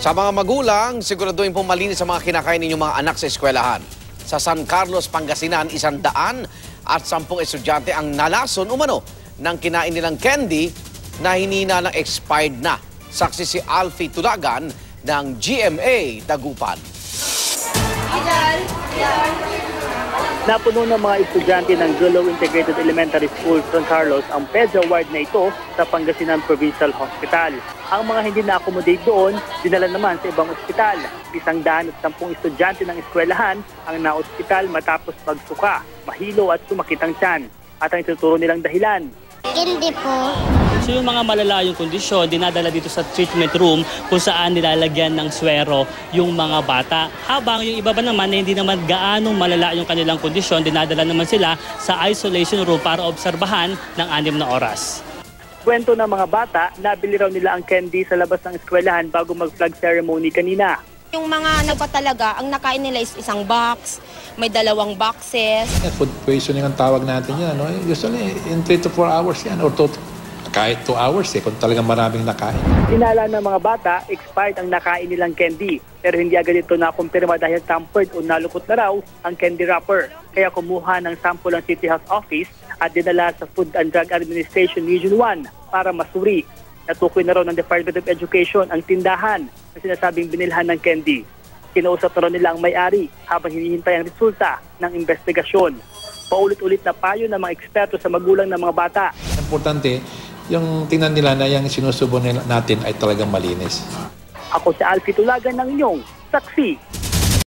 Sa mga magulang, siguraduhin pong malinis sa mga kinakain ninyong mga anak sa eskwelahan. Sa San Carlos, Pangasinan, 110 estudyante ang nalason umano ng kinain nilang candy na hinina ng expired na. Saksi si Alfie Tulagan ng GMA Dagupan. Napuno ng mga estudyante ng Gulao Integrated Elementary School, San Carlos ang PEDSA ward na ito sa Pangasinan Provincial Hospital. Ang mga hindi na-accommodate doon, dinala naman sa ibang ospital. 110 estudyante ng eskwelahan ang na-ospital matapos magsuka, mahilo at sumakit ang tiyan. At ang ituturo nilang dahilan, Hindi po. So yung mga malalayong kondisyon, dinadala dito sa treatment room kung saan nilalagyan ng swero yung mga bata. Habang yung iba ba naman na hindi naman gaanong malala yung kanilang kondisyon, dinadala naman sila sa isolation room para obserbahan ng 6 na oras. kwento ng mga bata, nabili raw nila ang candy sa labas ng eskwelahan bago mag-flag ceremony kanina. Yung mga talaga, ang nakain nila is isang box, may 2 boxes. Food poisoning ang tawag natin yan. No? Usually, in 3 to 4 hours yan. Or kahit 2 hours kung talagang maraming nakain. Inala ng mga bata, expired ang nakain nilang candy. Pero hindi agad ito nakumpirma dahil tampered o nalukot na raw ang candy wrapper. Kaya kumuha ng sample ang City Health Office at dinala sa Food and Drug Administration Region 1 para masuri. Natukoy na raw ng Department of Education ang tindahan na sinasabing binilhan ng candy. Kinausap na raw nila ang may-ari habang hinihintay ang resulta ng investigasyon. Paulit-ulit na payo ng mga eksperto sa magulang ng mga bata. Importante, yung tingnan nila na yung sinusubo natin ay talagang malinis. Ako si Alfie Tulagan ng inyong saksi.